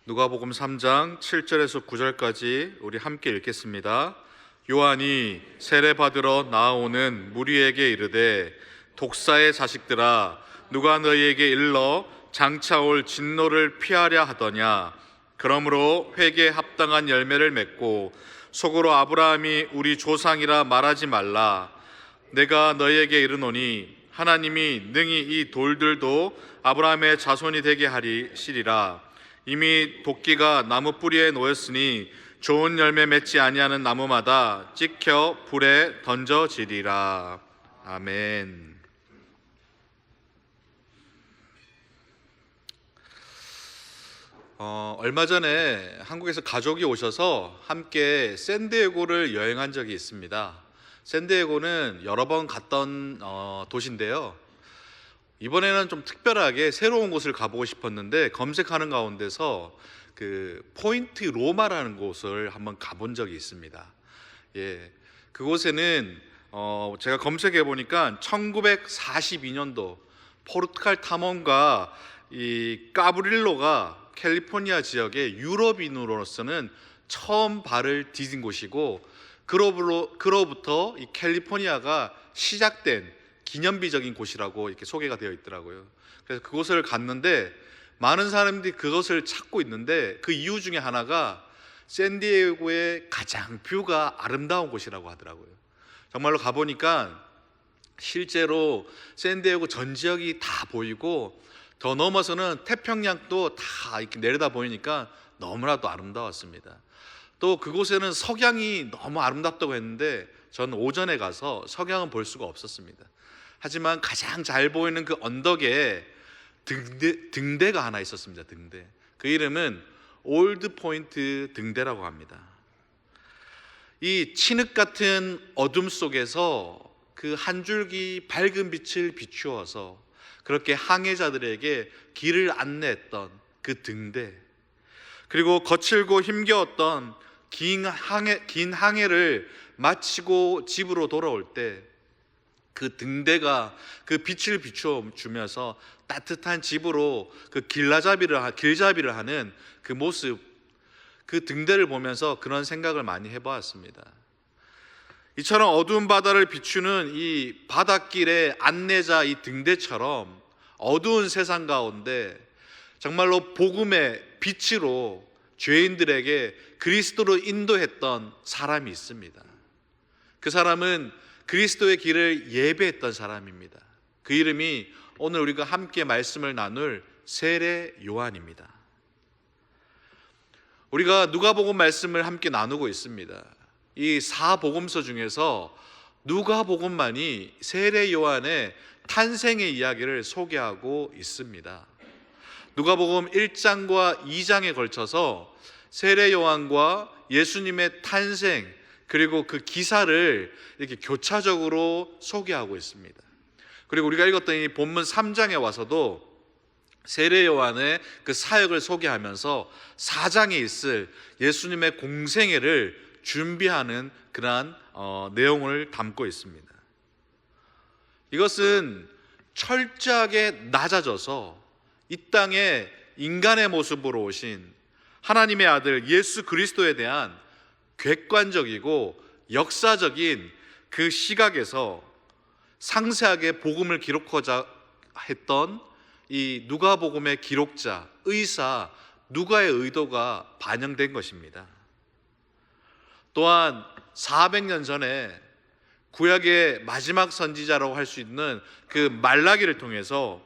누가복음 3장 7절에서 9절까지 우리 함께 읽겠습니다. 요한이 세례 받으러 나아오는 무리에게 이르되 독사의 자식들아 누가 너희에게 일러 장차 올 진노를 피하려 하더냐. 그러므로 회개에 합당한 열매를 맺고 속으로 아브라함이 우리 조상이라 말하지 말라. 내가 너희에게 이르노니 하나님이 능히 이 돌들도 아브라함의 자손이 되게 하시리라. 이미 도끼가 나무 뿌리에 놓였으니 좋은 열매 맺지 아니하는 나무마다 찍혀 불에 던져지리라. 아멘. 얼마 전에 한국에서 가족이 오셔서 함께 샌디에고를 여행한 적이 있습니다. 샌디에고는 여러 번 갔던 도시인데요. 이번에는 좀 특별하게 새로운 곳을 가보고 싶었는데 검색하는 가운데서 그 포인트 로마라는 곳을 한번 가본 적이 있습니다. 그곳에는 제가 검색해 보니까 1942년도 포르투갈 탐험가 이 까브릴로가 캘리포니아 지역의 유럽인으로서는 처음 발을 디딘 곳이고, 그로부터 이 캘리포니아가 시작된 기념비적인 곳이라고 이렇게 소개가 되어 있더라고요. 그래서 그곳을 갔는데 많은 사람들이 그것을 찾고 있는데 그 이유 중에 하나가 샌디에고의 가장 뷰가 아름다운 곳이라고 하더라고요. 정말로 가보니까 실제로 샌디에고 전 지역이 다 보이고 더 넘어서는 태평양도 다 이렇게 내려다 보이니까 너무나도 아름다웠습니다. 또 그곳에는 석양이 너무 아름답다고 했는데 저는 오전에 가서 석양은 볼 수가 없었습니다. 하지만 가장 잘 보이는 그 언덕에 등대가 하나 있었습니다. 등대. 그 이름은 올드 포인트 등대라고 합니다. 이 진흙 같은 어둠 속에서 그 한 줄기 밝은 빛을 비추어서 그렇게 항해자들에게 길을 안내했던 그 등대, 그리고 거칠고 힘겨웠던 긴 항해를 마치고 집으로 돌아올 때 그 등대가 그 빛을 비추어 주면서 따뜻한 집으로 그 길잡이를 하는 그 모습, 그 등대를 보면서 그런 생각을 많이 해보았습니다. 이처럼 어두운 바다를 비추는 이 바닷길의 안내자 이 등대처럼 어두운 세상 가운데 정말로 복음의 빛으로 죄인들에게 그리스도로 인도했던 사람이 있습니다. 그 사람은 그리스도의 길을 예배했던 사람입니다. 그 이름이 오늘 우리가 함께 말씀을 나눌 세례 요한입니다. 우리가 누가복음 말씀을 함께 나누고 있습니다. 이 사복음서 중에서 누가복음만이 세례 요한의 탄생의 이야기를 소개하고 있습니다. 누가복음 1장과 2장에 걸쳐서 세례 요한과 예수님의 탄생, 그리고 그 기사를 이렇게 교차적으로 소개하고 있습니다. 그리고 우리가 읽었던 이 본문 3장에 와서도 세례 요한의 그 사역을 소개하면서 4장에 있을 예수님의 공생애를 준비하는 그러한 내용을 담고 있습니다. 이것은 철저하게 낮아져서 이 땅에 인간의 모습으로 오신 하나님의 아들 예수 그리스도에 대한 객관적이고 역사적인 그 시각에서 상세하게 복음을 기록하자 했던 이 누가복음의 기록자, 의사 누가의 의도가 반영된 것입니다. 또한 400년 전에 구약의 마지막 선지자라고 할 수 있는 그 말라기를 통해서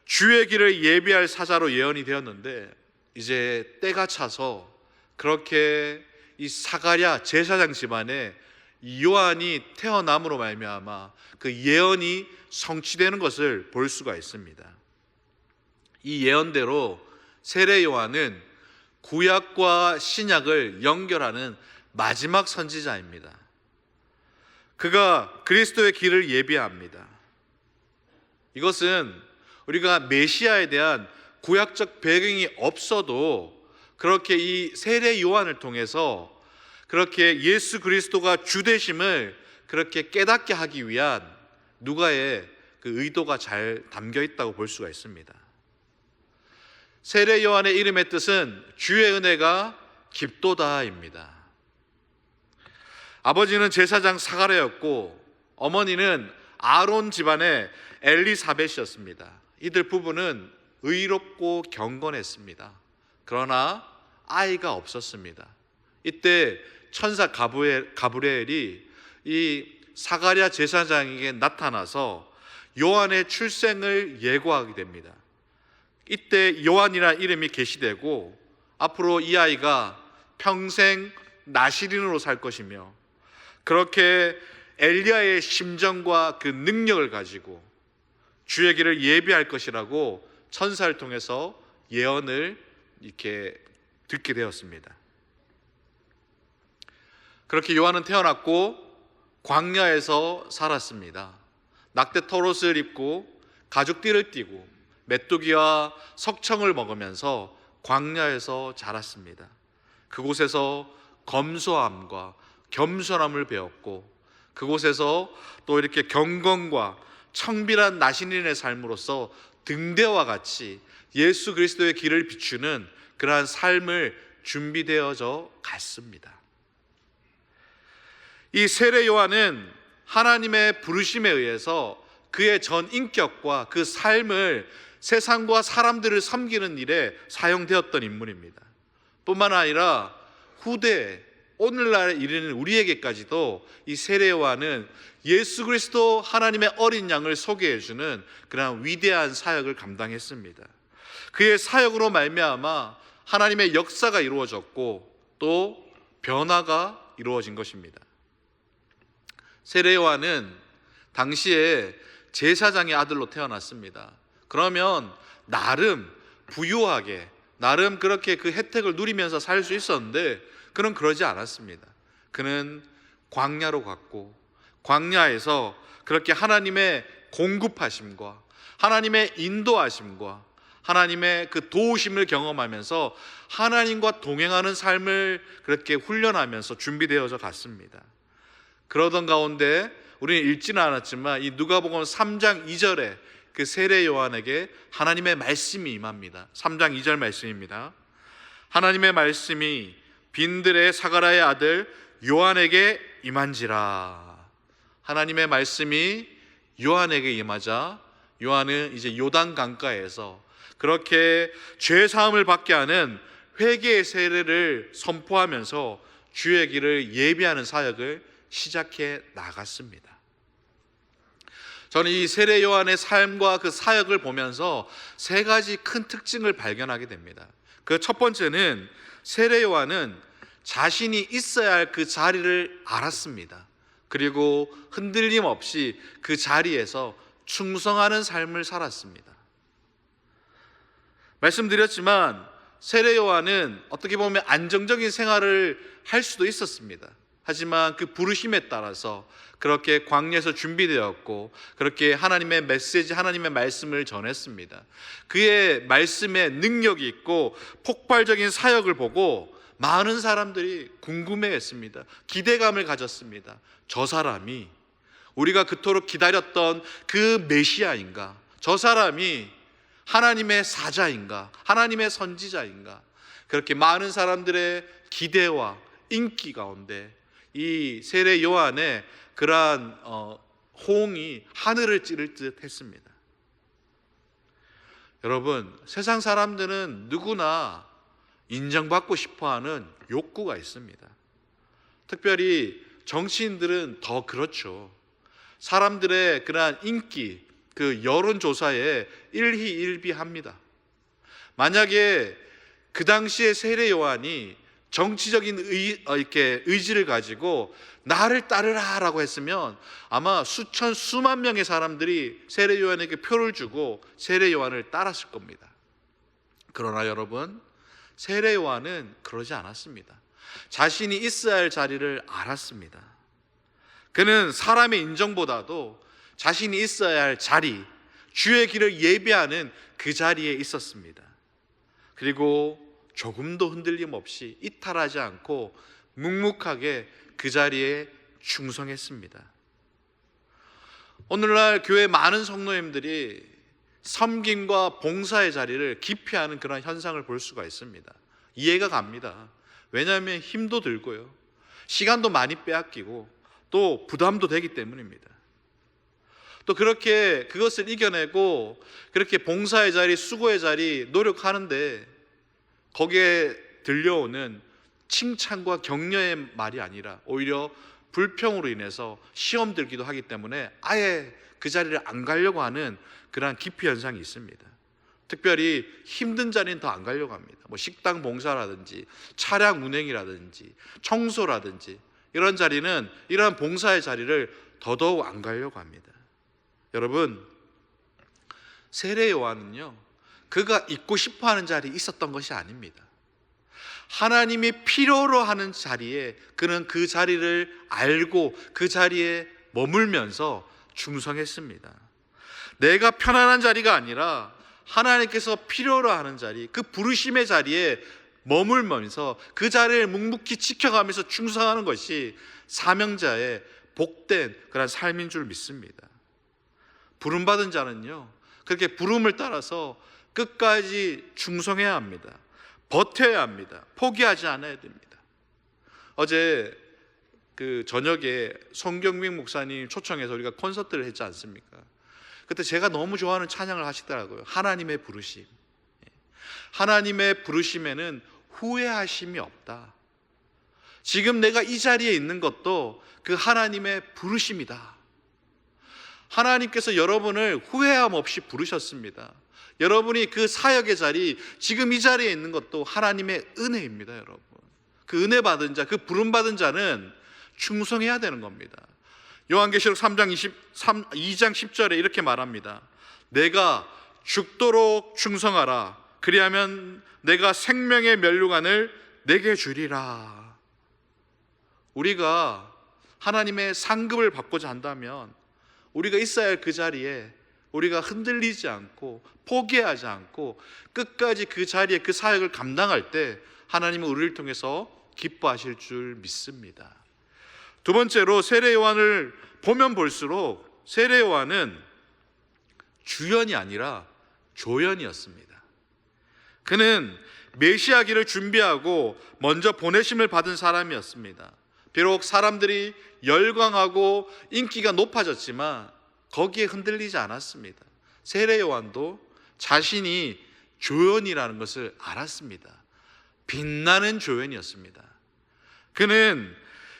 주의 길을 예비할 사자로 예언이 되었는데 이제 때가 차서 그렇게 이 사가랴 제사장 집안에 요한이 태어남으로 말미암아 그 예언이 성취되는 것을 볼 수가 있습니다. 이 예언대로 세례 요한은 구약과 신약을 연결하는 마지막 선지자입니다. 그가 그리스도의 길을 예비합니다. 이것은 우리가 메시아에 대한 구약적 배경이 없어도 그렇게 이 세례 요한을 통해서 그렇게 예수 그리스도가 주되심을 그렇게 깨닫게 하기 위한 누가의 그 의도가 잘 담겨 있다고 볼 수가 있습니다. 세례 요한의 이름의 뜻은 주의 은혜가 깊도다입니다. 아버지는 제사장 사가랴였고 어머니는 아론 집안의 엘리사벳이었습니다. 이들 부부는 의롭고 경건했습니다. 그러나 아이가 없었습니다. 이때 천사 가브리엘이 이 사가랴 제사장에게 나타나서 요한의 출생을 예고하게 됩니다. 이때 요한이라는 이름이 계시되고 앞으로 이 아이가 평생 나시린으로 살 것이며 그렇게 엘리야의 심정과 그 능력을 가지고 주의 길을 예비할 것이라고 천사를 통해서 예언을 이렇게 듣게 되었습니다. 그렇게 요한은 태어났고 광야에서 살았습니다. 낙대 털옷을 입고 가죽띠를 띠고 메뚜기와 석청을 먹으면서 광야에서 자랐습니다. 그곳에서 검소함과 겸손함을 배웠고 그곳에서 또 이렇게 경건과 청밀한 나신인의 삶으로서 등대와 같이 예수 그리스도의 길을 비추는 그러한 삶을 준비되어져 갔습니다. 이 세례 요한은 하나님의 부르심에 의해서 그의 전 인격과 그 삶을 세상과 사람들을 섬기는 일에 사용되었던 인물입니다. 뿐만 아니라 후대 오늘날에 이르는 우리에게까지도 이 세례 요한은 예수 그리스도 하나님의 어린 양을 소개해주는 그런 위대한 사역을 감당했습니다. 그의 사역으로 말미암아 하나님의 역사가 이루어졌고 또 변화가 이루어진 것입니다. 세례 요한은 당시에 제사장의 아들로 태어났습니다. 그러면 나름 부유하게 나름 그렇게 그 혜택을 누리면서 살 수 있었는데 그는 그러지 않았습니다. 그는 광야로 갔고 광야에서 그렇게 하나님의 공급하심과 하나님의 인도하심과 하나님의 그 도우심을 경험하면서 하나님과 동행하는 삶을 그렇게 훈련하면서 준비되어져 갔습니다. 그러던 가운데 우리는 읽지는 않았지만 이 누가복음 3장 2절에 그 세례 요한에게 하나님의 말씀이 임합니다. 3장 2절 말씀입니다. 하나님의 말씀이 빈들의 사가랴의 아들 요한에게 임한지라. 하나님의 말씀이 요한에게 임하자 요한은 이제 요단 강가에서 그렇게 죄 사함을 받게 하는 회개의 세례를 선포하면서 주의 길을 예비하는 사역을 시작해 나갔습니다. 저는 이 세례 요한의 삶과 그 사역을 보면서 세 가지 큰 특징을 발견하게 됩니다. 그 첫 번째는 세례 요한은 자신이 있어야 할 그 자리를 알았습니다. 그리고 흔들림 없이 그 자리에서 충성하는 삶을 살았습니다. 말씀드렸지만 세례 요한은 어떻게 보면 안정적인 생활을 할 수도 있었습니다. 하지만 그 부르심에 따라서 그렇게 광야에서 준비되었고 그렇게 하나님의 메시지, 하나님의 말씀을 전했습니다. 그의 말씀에 능력이 있고 폭발적인 사역을 보고 많은 사람들이 궁금해했습니다. 기대감을 가졌습니다. 저 사람이 우리가 그토록 기다렸던 그 메시아인가? 저 사람이 하나님의 사자인가? 하나님의 선지자인가? 그렇게 많은 사람들의 기대와 인기 가운데 이 세례 요한의 그러한 호응이 하늘을 찌를 듯 했습니다. 여러분, 세상 사람들은 누구나 인정받고 싶어하는 욕구가 있습니다. 특별히 정치인들은 더 그렇죠. 사람들의 그러한 인기, 그 여론조사에 일희일비합니다. 만약에 그 당시에 세례 요한이 정치적인 의지를 가지고 나를 따르라라고 했으면 아마 수천 수만 명의 사람들이 세례 요한에게 표를 주고 세례 요한을 따랐을 겁니다. 그러나 여러분, 세례 요한은 그러지 않았습니다. 자신이 있어야 할 자리를 알았습니다. 그는 사람의 인정보다도 자신이 있어야 할 자리, 주의 길을 예비하는 그 자리에 있었습니다. 그리고 조금도 흔들림 없이 이탈하지 않고 묵묵하게 그 자리에 충성했습니다. 오늘날 교회 많은 성도님들이 섬김과 봉사의 자리를 기피하는 그런 현상을 볼 수가 있습니다. 이해가 갑니다. 왜냐하면 힘도 들고요, 시간도 많이 빼앗기고 또 부담도 되기 때문입니다. 또 그렇게 그것을 이겨내고 그렇게 봉사의 자리, 수고의 자리 노력하는데 거기에 들려오는 칭찬과 격려의 말이 아니라 오히려 불평으로 인해서 시험 들기도 하기 때문에 아예 그 자리를 안 가려고 하는 그러한 기피 현상이 있습니다. 특별히 힘든 자리는 더 안 가려고 합니다. 뭐 식당 봉사라든지 차량 운행이라든지 청소라든지 이런 자리는, 이러한 봉사의 자리를 더더욱 안 가려고 합니다. 여러분, 세례 요한은요, 그가 있고 싶어하는 자리에 있었던 것이 아닙니다. 하나님이 필요로 하는 자리에 그는 그 자리를 알고 그 자리에 머물면서 충성했습니다. 내가 편안한 자리가 아니라 하나님께서 필요로 하는 자리, 그 부르심의 자리에 머물면서 그 자리를 묵묵히 지켜가면서 충성하는 것이 사명자의 복된 그런 삶인 줄 믿습니다. 부름받은 자는요, 그렇게 부름을 따라서 끝까지 충성해야 합니다. 버텨야 합니다. 포기하지 않아야 됩니다. 어제 그 저녁에 송경민 목사님 초청해서 우리가 콘서트를 했지 않습니까? 그때 제가 너무 좋아하는 찬양을 하시더라고요. 하나님의 부르심. 하나님의 부르심에는 후회하심이 없다. 지금 내가 이 자리에 있는 것도 그 하나님의 부르심이다. 하나님께서 여러분을 후회함 없이 부르셨습니다. 여러분이 그 사역의 자리, 지금 이 자리에 있는 것도 하나님의 은혜입니다. 여러분, 그 은혜 받은 자, 그 부름 받은 자는 충성해야 되는 겁니다. 요한계시록 2장 10절에 이렇게 말합니다. 내가 죽도록 충성하라. 그리하면 내가 생명의 면류관을 내게 주리라. 우리가 하나님의 상급을 받고자 한다면 우리가 있어야 할 그 자리에 우리가 흔들리지 않고 포기하지 않고 끝까지 그 자리에 그 사역을 감당할 때 하나님은 우리를 통해서 기뻐하실 줄 믿습니다. 두 번째로 세례 요한을 보면 볼수록 세례 요한은 주연이 아니라 조연이었습니다. 그는 메시아기를 준비하고 먼저 보내심을 받은 사람이었습니다. 비록 사람들이 열광하고 인기가 높아졌지만 거기에 흔들리지 않았습니다. 세례 요한도 자신이 조연이라는 것을 알았습니다. 빛나는 조연이었습니다. 그는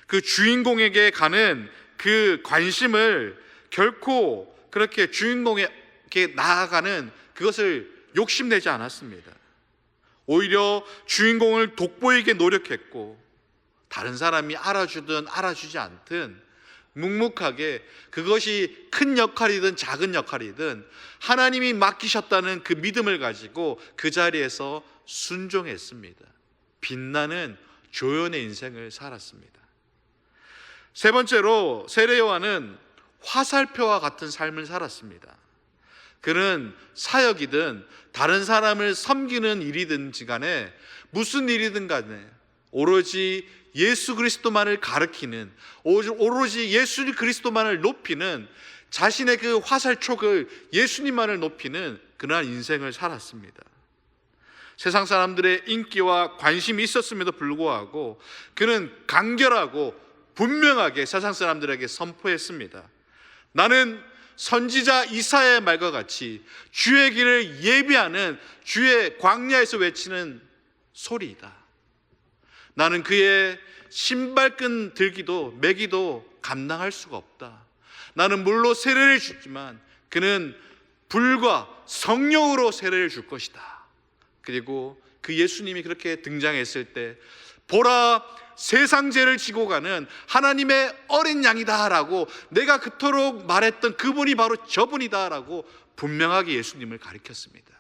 그 주인공에게 가는 그 관심을 결코 그렇게 주인공에게 나아가는 그것을 욕심내지 않았습니다. 오히려 주인공을 돋보이게 노력했고, 다른 사람이 알아주든 알아주지 않든 묵묵하게 그것이 큰 역할이든 작은 역할이든 하나님이 맡기셨다는 그 믿음을 가지고 그 자리에서 순종했습니다. 빛나는 조연의 인생을 살았습니다. 세 번째로 세례 요한은 화살표와 같은 삶을 살았습니다. 그는 사역이든 다른 사람을 섬기는 일이든지 간에 무슨 일이든 간에 오로지 예수 그리스도만을 가리키는, 오로지 예수 그리스도만을 높이는, 자신의 그 화살촉을 예수님만을 높이는 그러한 인생을 살았습니다. 세상 사람들의 인기와 관심이 있었음에도 불구하고 그는 간결하고 분명하게 세상 사람들에게 선포했습니다. 나는 선지자 이사야의 말과 같이 주의 길을 예비하는 주의 광야에서 외치는 소리이다. 나는 그의 신발끈 들기도 매기도 감당할 수가 없다. 나는 물로 세례를 주지만 그는 불과 성령으로 세례를 줄 것이다. 그리고 그 예수님이 그렇게 등장했을 때 보라, 세상 죄를 지고 가는 하나님의 어린 양이다 라고 내가 그토록 말했던 그분이 바로 저분이다 라고 분명하게 예수님을 가리켰습니다.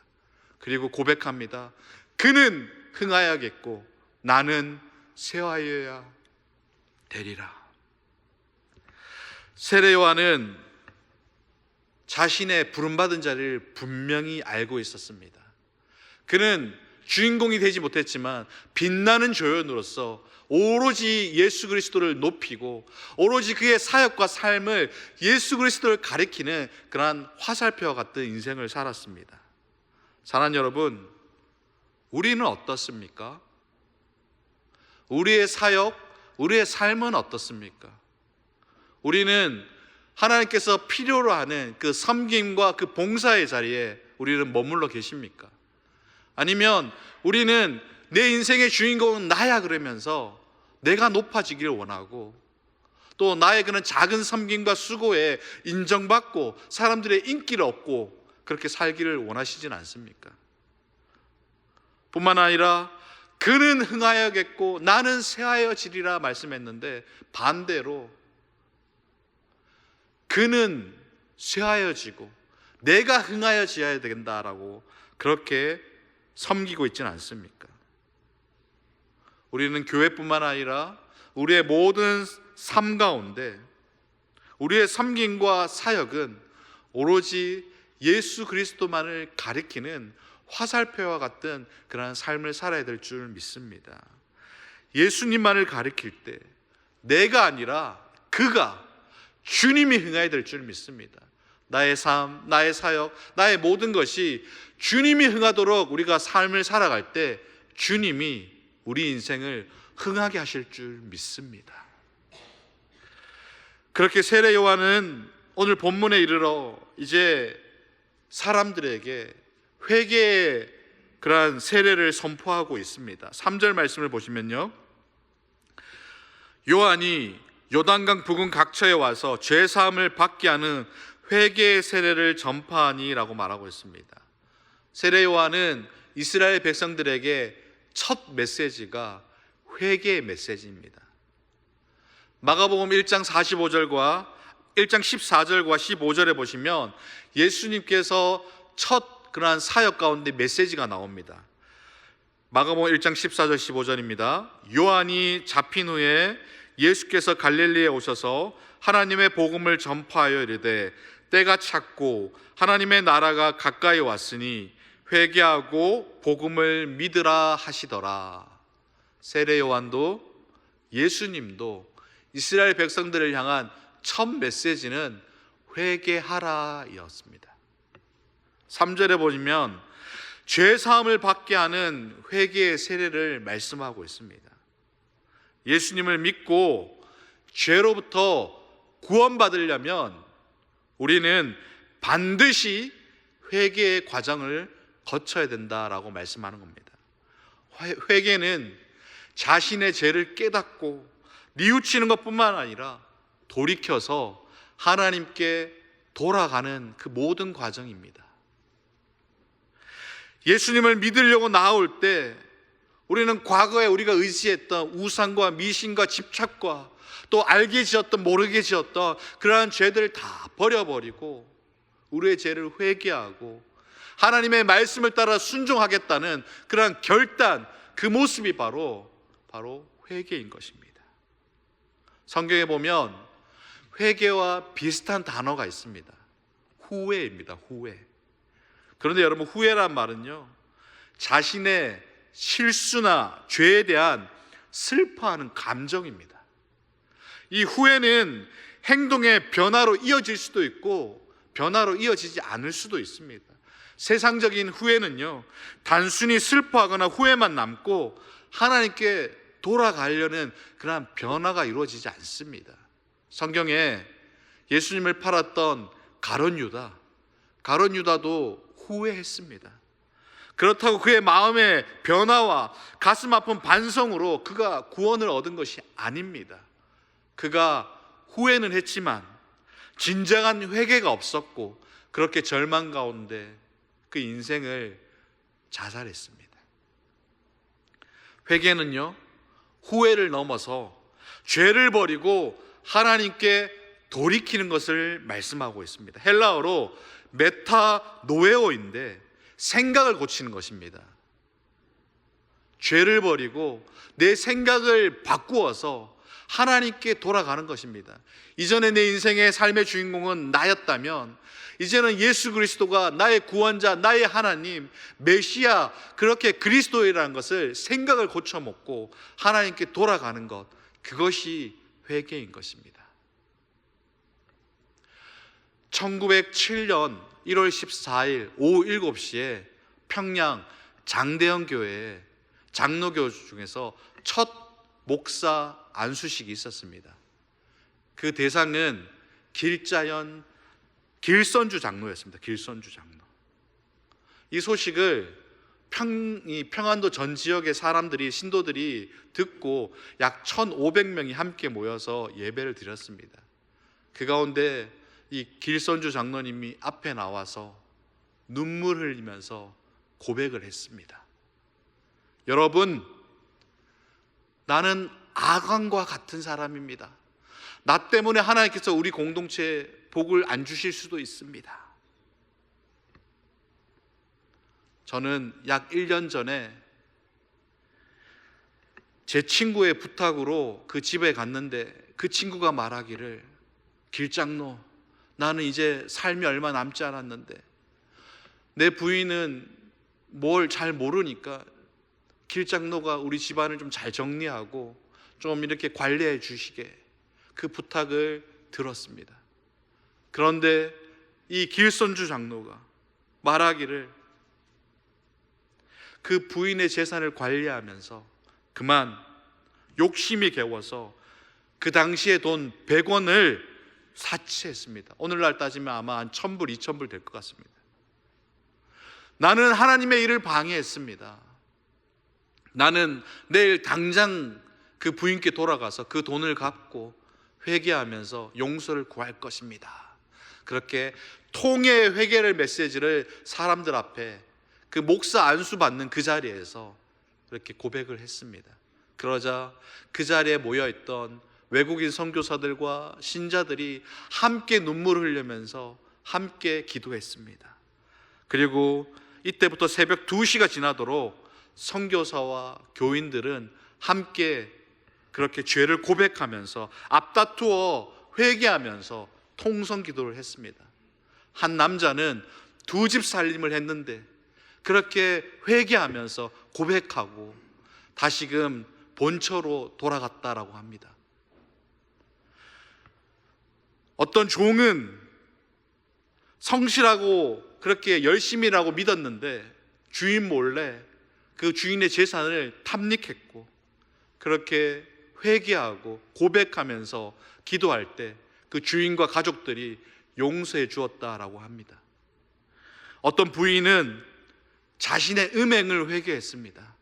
그리고 고백합니다. 그는 흥하여야겠고 나는 쇠하여야 되리라. 세례 요한은 자신의 부름받은 자리를 분명히 알고 있었습니다. 그는 주인공이 되지 못했지만 빛나는 조연으로서 오로지 예수 그리스도를 높이고 오로지 그의 사역과 삶을 예수 그리스도를 가리키는 그러한 화살표와 같은 인생을 살았습니다. 사랑하는 여러분, 우리는 어떻습니까? 우리의 사역, 우리의 삶은 어떻습니까? 우리는 하나님께서 필요로 하는 그 섬김과 그 봉사의 자리에 우리는 머물러 계십니까? 아니면 우리는 내 인생의 주인공은 나야 그러면서 내가 높아지기를 원하고 또 나의 그런 작은 섬김과 수고에 인정받고 사람들의 인기를 얻고 그렇게 살기를 원하시진 않습니까? 뿐만 아니라 그는 흥하여겠고 나는 쇠하여지리라 말씀했는데 반대로 그는 쇠하여지고 내가 흥하여져야 된다라고 그렇게 섬기고 있지는 않습니까? 우리는 교회뿐만 아니라 우리의 모든 삶 가운데 우리의 섬김과 사역은 오로지 예수 그리스도만을 가리키는 화살표와 같은 그러한 삶을 살아야 될 줄 믿습니다. 예수님만을 가리킬 때 내가 아니라 그가, 주님이 흥해야 될 줄 믿습니다. 나의 삶, 나의 사역, 나의 모든 것이 주님이 흥하도록 우리가 삶을 살아갈 때 주님이 우리 인생을 흥하게 하실 줄 믿습니다. 그렇게 세례 요한은 오늘 본문에 이르러 이제 사람들에게 회개의 그러한 세례를 선포하고 있습니다. 3절 말씀을 보시면요, 요한이 요단강 부근 각처에 와서 죄사함을 받게 하는 회개의 세례를 전파하니 라고 말하고 있습니다. 세례 요한은 이스라엘 백성들에게 첫 메시지가 회개의 메시지입니다. 마가복음 1장 45절과 1장 14절과 15절에 보시면 예수님께서 첫 그러한 사역 가운데 메시지가 나옵니다. 마가복음 1장 14절 15절입니다. 요한이 잡힌 후에 예수께서 갈릴리에 오셔서 하나님의 복음을 전파하여 이르되 때가 찼고 하나님의 나라가 가까이 왔으니 회개하고 복음을 믿으라 하시더라. 세례 요한도 예수님도 이스라엘 백성들을 향한 첫 메시지는 회개하라 였습니다. 3절에 보시면 죄사함을 받게 하는 회개의 세례를 말씀하고 있습니다. 예수님을 믿고 죄로부터 구원받으려면 우리는 반드시 회개의 과정을 거쳐야 된다라고 말씀하는 겁니다. 회개는 자신의 죄를 깨닫고 뉘우치는 것뿐만 아니라 돌이켜서 하나님께 돌아가는 그 모든 과정입니다. 예수님을 믿으려고 나올 때 우리는 과거에 우리가 의지했던 우상과 미신과 집착과 또 알게 지었던 모르게 지었던 그러한 죄들을 다 버려버리고 우리의 죄를 회개하고 하나님의 말씀을 따라 순종하겠다는 그러한 결단, 그 모습이 바로 회개인 것입니다. 성경에 보면 회개와 비슷한 단어가 있습니다. 후회입니다. 후회. 그런데 여러분, 후회란 말은요, 자신의 실수나 죄에 대한 슬퍼하는 감정입니다. 이 후회는 행동의 변화로 이어질 수도 있고 변화로 이어지지 않을 수도 있습니다. 세상적인 후회는요, 단순히 슬퍼하거나 후회만 남고 하나님께 돌아가려는 그러한 변화가 이루어지지 않습니다. 성경에 예수님을 팔았던 가룟 유다도 후회했습니다. 그렇다고 그의 마음의 변화와 가슴 아픈 반성으로 그가 구원을 얻은 것이 아닙니다. 그가 후회는 했지만 진정한 회개가 없었고 그렇게 절망 가운데 그 인생을 자살했습니다. 회개는요, 후회를 넘어서 죄를 버리고 하나님께 돌이키는 것을 말씀하고 있습니다. 헬라어로 메타노에오인데 생각을 고치는 것입니다. 죄를 버리고 내 생각을 바꾸어서 하나님께 돌아가는 것입니다. 이전에 내 인생의 삶의 주인공은 나였다면 이제는 예수 그리스도가 나의 구원자, 나의 하나님, 메시아, 그렇게 그리스도이라는 것을 생각을 고쳐먹고 하나님께 돌아가는 것, 그것이 회개인 것입니다. 1907년 1월 14일 오후 7시에 평양 장대현 교회에 장로교 중에서 첫 목사 안수식이 있었습니다. 그 대상은 길선주 장로였습니다. 길선주 장로. 이 소식을 평안도 전 지역의 사람들이, 신도들이 듣고 약 1,500명이 함께 모여서 예배를 드렸습니다. 그 가운데 이 길선주 장로님이 앞에 나와서 눈물 흘리면서 고백을 했습니다. 여러분, 나는 아간과 같은 사람입니다. 나 때문에 하나님께서 우리 공동체에 복을 안 주실 수도 있습니다. 저는 약 1년 전에 제 친구의 부탁으로 그 집에 갔는데 그 친구가 말하기를, 길장로, 나는 이제 삶이 얼마 남지 않았는데 내 부인은 뭘 잘 모르니까 길장로가 우리 집안을 좀 잘 정리하고 좀 이렇게 관리해 주시게, 그 부탁을 들었습니다. 그런데 이 길선주 장로가 말하기를, 그 부인의 재산을 관리하면서 그만 욕심이 개워서 그 당시에 돈 100원을 사치했습니다. 오늘날 따지면 아마 한 1,000불, 2,000불 될 것 같습니다. 나는 하나님의 일을 방해했습니다. 나는 내일 당장 그 부인께 돌아가서 그 돈을 갚고 회개하면서 용서를 구할 것입니다. 그렇게 통의 회개를 메시지를 사람들 앞에 그 목사 안수 받는 그 자리에서 그렇게 고백을 했습니다. 그러자 그 자리에 모여있던 외국인 선교사들과 신자들이 함께 눈물을 흘리면서 함께 기도했습니다. 그리고 이때부터 새벽 2시가 지나도록 선교사와 교인들은 함께 그렇게 죄를 고백하면서 앞다투어 회개하면서 통성 기도를 했습니다. 한 남자는 2집 살림을 했는데 그렇게 회개하면서 고백하고 다시금 본처로 돌아갔다라고 합니다. 어떤 종은 성실하고 그렇게 열심히 일하고 믿었는데 주인 몰래 그 주인의 재산을 탐닉했고 그렇게 회개하고 고백하면서 기도할 때 그 주인과 가족들이 용서해 주었다라고 합니다. 어떤 부인은 자신의 음행을 회개했습니다.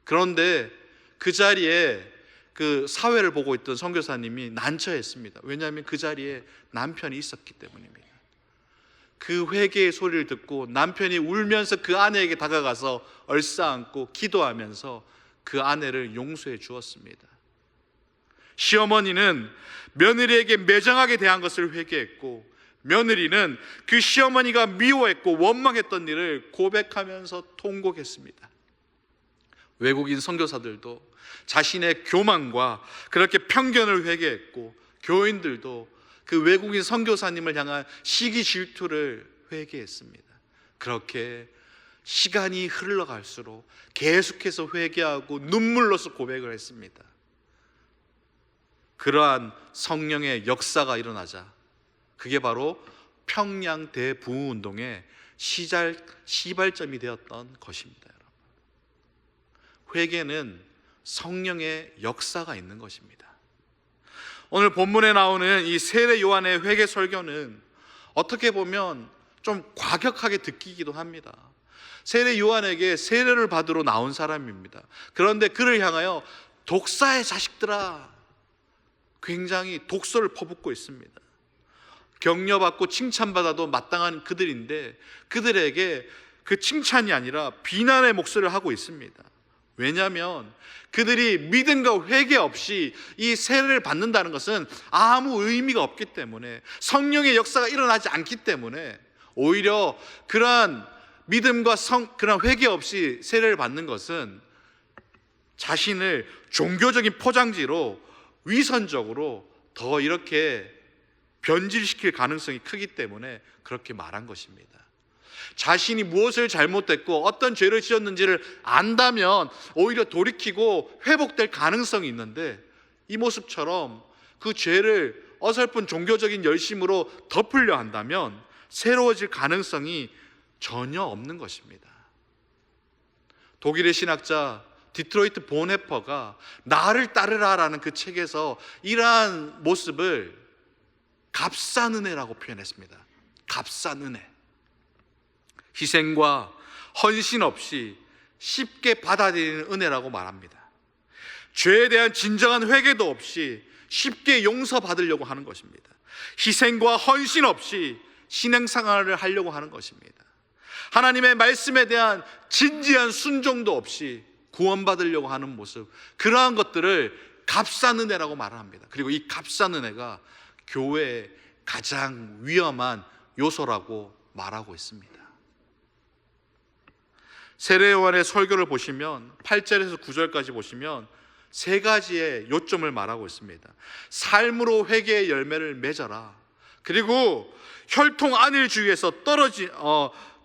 그런데 그 자리에 그 사회를 보고 있던 선교사님이 난처했습니다. 왜냐하면 그 자리에 남편이 있었기 때문입니다. 그 회개의 소리를 듣고 남편이 울면서 그 아내에게 다가가서 얼싸안고 기도하면서 그 아내를 용서해 주었습니다. 시어머니는 며느리에게 매정하게 대한 것을 회개했고 며느리는 그 시어머니가 미워했고 원망했던 일을 고백하면서 통곡했습니다. 외국인 선교사들도 자신의 교만과 그렇게 편견을 회개했고 교인들도 그 외국인 선교사님을 향한 시기 질투를 회개했습니다. 그렇게 시간이 흘러갈수록 계속해서 회개하고 눈물로서 고백을 했습니다. 그러한 성령의 역사가 일어나자 그게 바로 평양 대부흥운동의 시발점이 되었던 것입니다. 여러분, 회개는 성령의 역사가 있는 것입니다. 오늘 본문에 나오는 이 세례 요한의 회개 설교는 어떻게 보면 좀 과격하게 느끼기도 합니다. 세례 요한에게 세례를 받으러 나온 사람입니다. 그런데 그를 향하여 독사의 자식들아, 굉장히 독소를 퍼붓고 있습니다. 격려받고 칭찬받아도 마땅한 그들인데 그들에게 그 칭찬이 아니라 비난의 목소리를 하고 있습니다. 왜냐하면 그들이 믿음과 회개 없이 이 세례를 받는다는 것은 아무 의미가 없기 때문에, 성령의 역사가 일어나지 않기 때문에 오히려 그러한 믿음과 그런 회개 없이 세례를 받는 것은 자신을 종교적인 포장지로 위선적으로 더 이렇게 변질시킬 가능성이 크기 때문에 그렇게 말한 것입니다. 자신이 무엇을 잘못했고 어떤 죄를 지었는지를 안다면 오히려 돌이키고 회복될 가능성이 있는데, 이 모습처럼 그 죄를 어설픈 종교적인 열심으로 덮으려 한다면 새로워질 가능성이 전혀 없는 것입니다. 독일의 신학자 디트로이트 본헤퍼가 나를 따르라라는 그 책에서 이러한 모습을 값싼 은혜라고 표현했습니다. 값싼 은혜. 희생과 헌신 없이 쉽게 받아들이는 은혜라고 말합니다. 죄에 대한 진정한 회개도 없이 쉽게 용서받으려고 하는 것입니다. 희생과 헌신 없이 신앙생활을 하려고 하는 것입니다. 하나님의 말씀에 대한 진지한 순종도 없이 구원받으려고 하는 모습, 그러한 것들을 값싼 은혜라고 말합니다. 그리고 이 값싼 은혜가 교회의 가장 위험한 요소라고 말하고 있습니다. 세례 요한의 설교를 보시면 8절에서 9절까지 보시면 세 가지의 요점을 말하고 있습니다. 삶으로 회개의 열매를 맺어라. 그리고 혈통 안일주의에서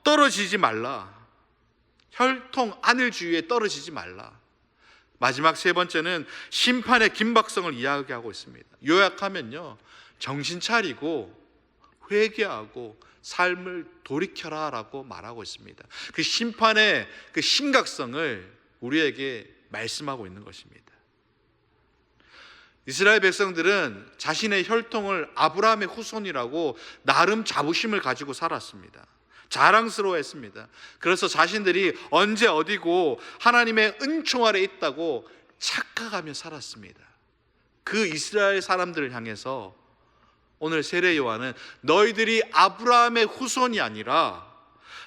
떨어지지 말라. 혈통 안일주의에 떨어지지 말라. 마지막 세 번째는 심판의 긴박성을 이야기하고 있습니다. 요약하면요, 정신 차리고 회개하고 삶을 돌이켜라 라고 말하고 있습니다. 그 심판의 그 심각성을 우리에게 말씀하고 있는 것입니다. 이스라엘 백성들은 자신의 혈통을 아브라함의 후손이라고 나름 자부심을 가지고 살았습니다. 자랑스러워했습니다. 그래서 자신들이 언제 어디고 하나님의 은총 아래 있다고 착각하며 살았습니다. 그 이스라엘 사람들을 향해서 오늘 세례 요한은 너희들이 아브라함의 후손이 아니라,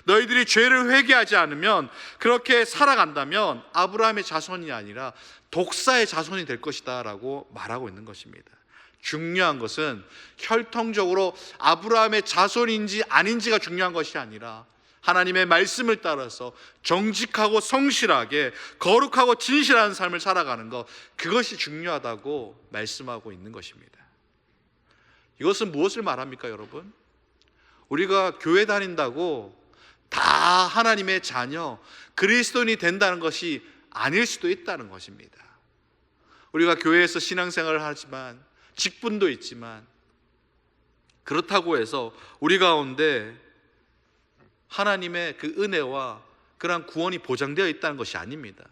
너희들이 죄를 회개하지 않으면, 그렇게 살아간다면 아브라함의 자손이 아니라 독사의 자손이 될 것이다 라고 말하고 있는 것입니다. 중요한 것은 혈통적으로 아브라함의 자손인지 아닌지가 중요한 것이 아니라 하나님의 말씀을 따라서 정직하고 성실하게 거룩하고 진실한 삶을 살아가는 것, 그것이 중요하다고 말씀하고 있는 것입니다. 이것은 무엇을 말합니까, 여러분? 우리가 교회 다닌다고 다 하나님의 자녀, 그리스도인이 된다는 것이 아닐 수도 있다는 것입니다. 우리가 교회에서 신앙생활을 하지만, 직분도 있지만, 그렇다고 해서 우리 가운데 하나님의 그 은혜와 그러한 구원이 보장되어 있다는 것이 아닙니다.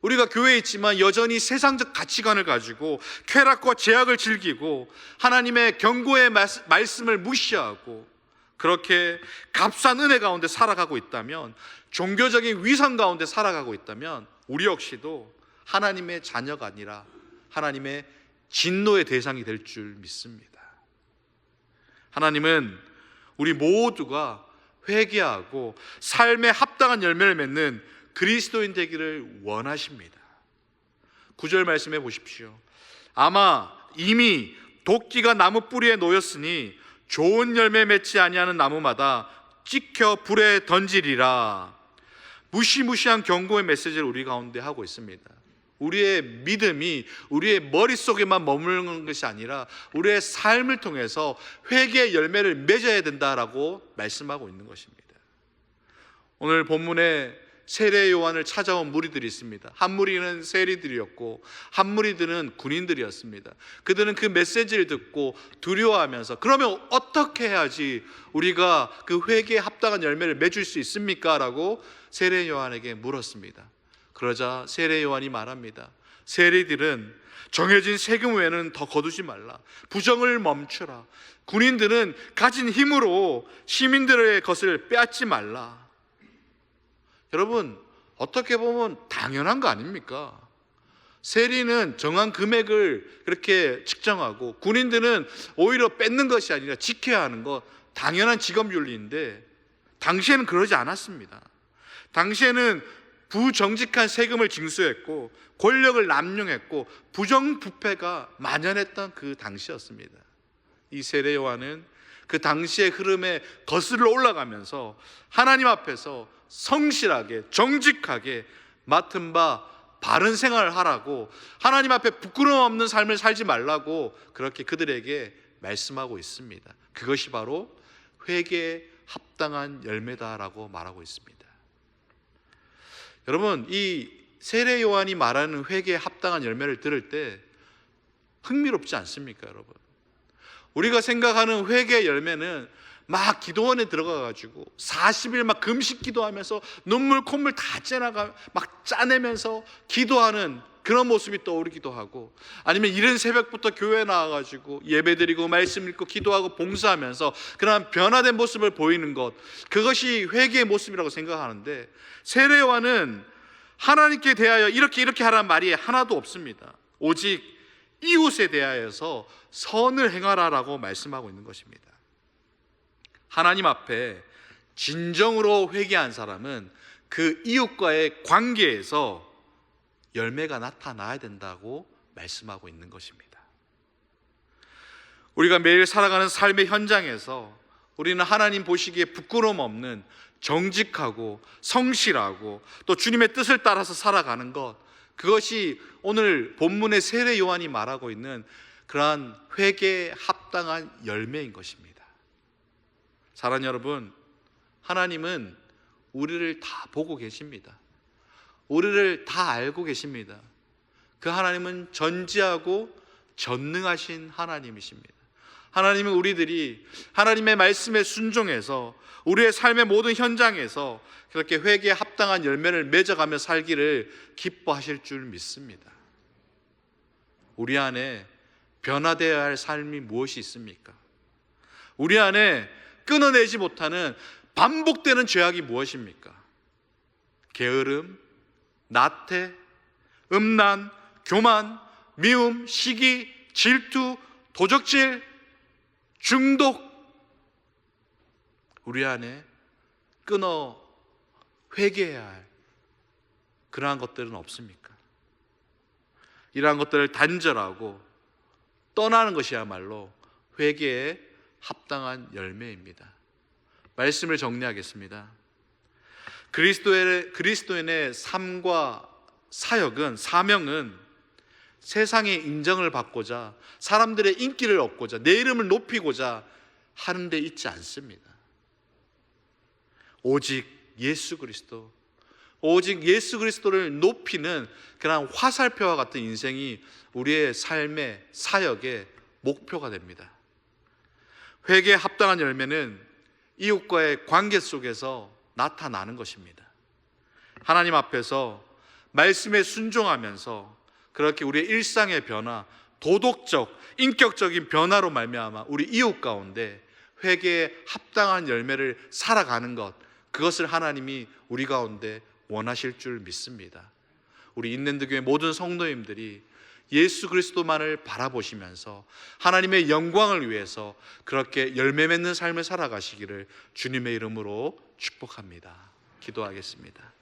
우리가 교회에 있지만 여전히 세상적 가치관을 가지고 쾌락과 제약을 즐기고 하나님의 경고의 말씀을 무시하고 그렇게 값싼 은혜 가운데 살아가고 있다면, 종교적인 위선 가운데 살아가고 있다면 우리 역시도 하나님의 자녀가 아니라 하나님의 진노의 대상이 될 줄 믿습니다. 하나님은 우리 모두가 회개하고 삶에 합당한 열매를 맺는 그리스도인 되기를 원하십니다. 9절 말씀해 보십시오. 아마 이미 도끼가 나무 뿌리에 놓였으니 좋은 열매 맺지 아니하는 나무마다 찍혀 불에 던지리라. 무시무시한 경고의 메시지를 우리 가운데 하고 있습니다. 우리의 믿음이 우리의 머릿속에만 머무르는 것이 아니라 우리의 삶을 통해서 회개의 열매를 맺어야 된다라고 말씀하고 있는 것입니다. 오늘 본문에 세례 요한을 찾아온 무리들이 있습니다. 한 무리는 세리들이었고 한 무리들은 군인들이었습니다. 그들은 그 메시지를 듣고 두려워하면서 그러면 어떻게 해야지 우리가 그 회개에 합당한 열매를 맺을 수 있습니까? 라고 세례 요한에게 물었습니다. 그러자 세례 요한이 말합니다. 세리들은 정해진 세금 외에는 더 거두지 말라. 부정을 멈추라. 군인들은 가진 힘으로 시민들의 것을 빼앗지 말라. 여러분, 어떻게 보면 당연한 거 아닙니까? 세리는 정한 금액을 그렇게 측정하고 군인들은 오히려 뺏는 것이 아니라 지켜야 하는 것, 당연한 직업윤리인데 당시에는 그러지 않았습니다. 당시에는 부정직한 세금을 징수했고 권력을 남용했고 부정부패가 만연했던 그 당시였습니다. 이 세례 요한은 그 당시의 흐름에 거슬러 올라가면서 하나님 앞에서 성실하게 정직하게 맡은 바 바른 생활을 하라고, 하나님 앞에 부끄러움 없는 삶을 살지 말라고 그렇게 그들에게 말씀하고 있습니다. 그것이 바로 회개에 합당한 열매다라고 말하고 있습니다. 여러분, 이 세례 요한이 말하는 회개에 합당한 열매를 들을 때 흥미롭지 않습니까, 여러분? 우리가 생각하는 회개의 열매는 막 기도원에 들어가가지고 40일 막 금식 기도하면서 눈물 콧물 다 째나가 막 짜내면서 기도하는 그런 모습이 떠오르기도 하고, 아니면 이른 새벽부터 교회에 나와가지고 예배드리고 말씀 읽고 기도하고 봉사하면서 그런 변화된 모습을 보이는 것, 그것이 회개의 모습이라고 생각하는데, 세례 요한은 하나님께 대하여 이렇게 하라는 말이 하나도 없습니다. 오직 이웃에 대하여서 선을 행하라라고 말씀하고 있는 것입니다. 하나님 앞에 진정으로 회개한 사람은 그 이웃과의 관계에서 열매가 나타나야 된다고 말씀하고 있는 것입니다. 우리가 매일 살아가는 삶의 현장에서 우리는 하나님 보시기에 부끄러움 없는 정직하고 성실하고 또 주님의 뜻을 따라서 살아가는 것, 그것이 오늘 본문의 세례 요한이 말하고 있는 그러한 회개에 합당한 열매인 것입니다. 사랑하는 여러분, 하나님은 우리를 다 보고 계십니다. 우리를 다 알고 계십니다. 그 하나님은 전지하고 전능하신 하나님이십니다. 하나님은 우리들이 하나님의 말씀에 순종해서 우리의 삶의 모든 현장에서 그렇게 회개에 합당한 열매를 맺어가며 살기를 기뻐하실 줄 믿습니다. 우리 안에 변화되어야 할 삶이 무엇이 있습니까? 우리 안에 끊어내지 못하는 반복되는 죄악이 무엇입니까? 게으름, 나태, 음란, 교만, 미움, 시기, 질투, 도적질, 중독, 우리 안에 끊어 회개해야 할 그러한 것들은 없습니까? 이러한 것들을 단절하고 떠나는 것이야말로 회개에 합당한 열매입니다. 말씀을 정리하겠습니다. 그리스도인의 삶과 사역은, 사명은 세상의 인정을 받고자, 사람들의 인기를 얻고자, 내 이름을 높이고자 하는 데 있지 않습니다. 오직 예수 그리스도, 오직 예수 그리스도를 높이는 그런 화살표와 같은 인생이 우리의 삶의 사역의 목표가 됩니다. 회개에 합당한 열매는 이웃과의 관계 속에서 나타나는 것입니다. 하나님 앞에서 말씀에 순종하면서 그렇게 우리의 일상의 변화, 도덕적, 인격적인 변화로 말미암아 우리 이웃 가운데 회개에 합당한 열매를 살아가는 것, 그것을 하나님이 우리 가운데 원하실 줄 믿습니다. 우리 인랜드 교회 모든 성도님들이 예수 그리스도만을 바라보시면서 하나님의 영광을 위해서 그렇게 열매 맺는 삶을 살아가시기를 주님의 이름으로 축복합니다. 기도하겠습니다.